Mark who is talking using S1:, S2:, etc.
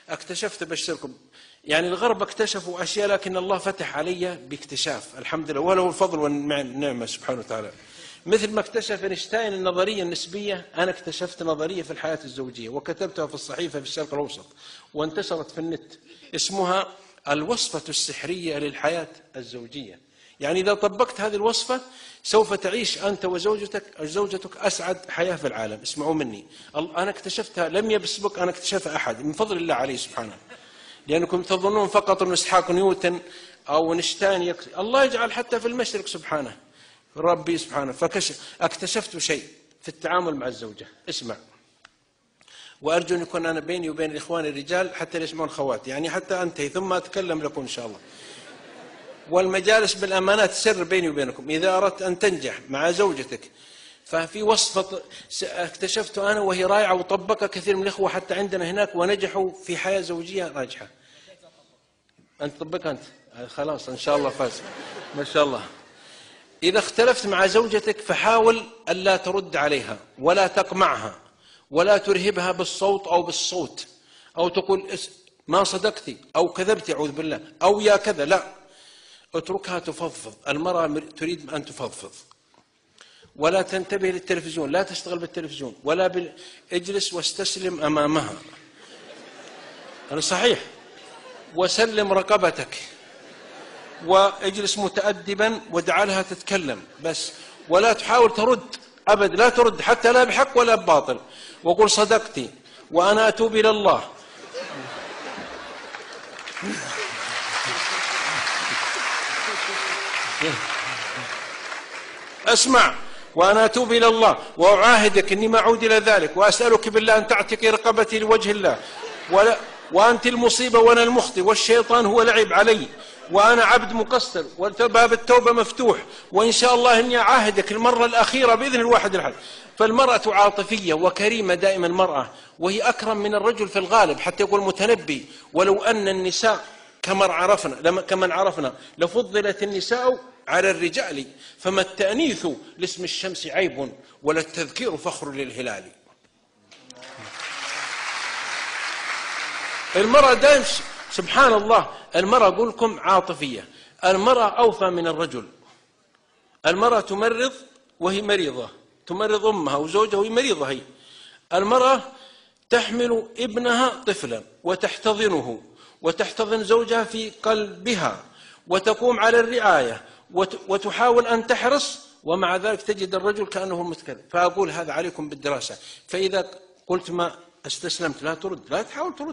S1: اكتشفت بشركم، يعني الغرب اكتشفوا أشياء لكن الله فتح علي باكتشاف الحمد لله، وله الفضل والنعمة سبحانه وتعالى. مثل ما اكتشف اينشتاين النظرية النسبية، أنا اكتشفت نظرية في الحياة الزوجية وكتبتها في الصحيفة في الشرق الأوسط وانتشرت في النت، اسمها الوصفة السحرية للحياة الزوجية. يعني إذا طبقت هذه الوصفة سوف تعيش أنت وزوجتك أسعد حياة في العالم. اسمعوا مني، أنا اكتشفتها، لم يسبق أن اكتشفها أحد من فضل الله عليه سبحانه، لأنكم تظنون فقط أن إسحاق نيوتن أو اينشتاين الله يجعل حتى في المشرق سبحانه ربي سبحانه. اكتشفت شيء في التعامل مع الزوجة. اسمع، وأرجو أن يكون أنا بيني وبين الإخوان الرجال حتى يسمعون خواتي، يعني حتى أنتهي ثم أتكلم لكم إن شاء الله. والمجالس بالأمانات سر بيني وبينكم، إذا أردت أن تنجح مع زوجتك ففي وصفة اكتشفت أنا وهي رائعة وطبقها كثير من الإخوة حتى عندنا هناك ونجحوا في حياة زوجية ناجحة. أنت طبقها أنت خلاص إن شاء الله فاز ما شاء الله. إذا اختلفت مع زوجتك فحاول ألا ترد عليها ولا تقمعها ولا ترهبها بالصوت أو بالصوت أو تقول ما صدقتي أو كذبتي أعوذ بالله أو يا كذا، لا، اتركها تفضفض. المرأة تريد أن تفضفض، ولا تنتبه للتلفزيون، لا تشتغل بالتلفزيون ولا اجلس واستسلم أمامها، أنا صحيح، وسلم رقبتك واجلس متأدبا وادع لها تتكلم بس، ولا تحاول ترد أبد، لا ترد حتى لا بحق ولا بباطل، وقل صدقتي وأنا أتوب إلى الله. اسمع، وأنا أتوب إلى الله وأعاهدك أني ما أعود إلى ذلك، وأسألك بالله أن تعتقي رقبتي لوجه الله، وأنت المصيبة وأنا المخطئ والشيطان هو لعب علي وأنا عبد مقصر وباب التوبة مفتوح، وإن شاء الله أني أعاهدك المرة الأخيرة بإذن الواحد الأحد. فالمرأة عاطفية وكريمة دائما المرأة، وهي أكرم من الرجل في الغالب، حتى يقول المتنبي ولو أن النساء كمن عرفنا لفضلت النساء على الرجال، فما التأنيث لاسم الشمس عيب ولا التذكير فخر للهلال. المرأة دائما سبحان الله، المرأة أقول لكم عاطفية، المرأة أوفى من الرجل. المرأة تمرض وهي مريضة، تمرض أمها وزوجها وهي مريضة هي. المرأة تحمل ابنها طفلا وتحتضنه وتحتضن زوجها في قلبها وتقوم على الرعاية وتحاول أن تحرص، ومع ذلك تجد الرجل كأنه متكلم. فأقول هذا عليكم بالدراسة، فإذا قلت ما استسلمت لا ترد، لا تحاول ترد.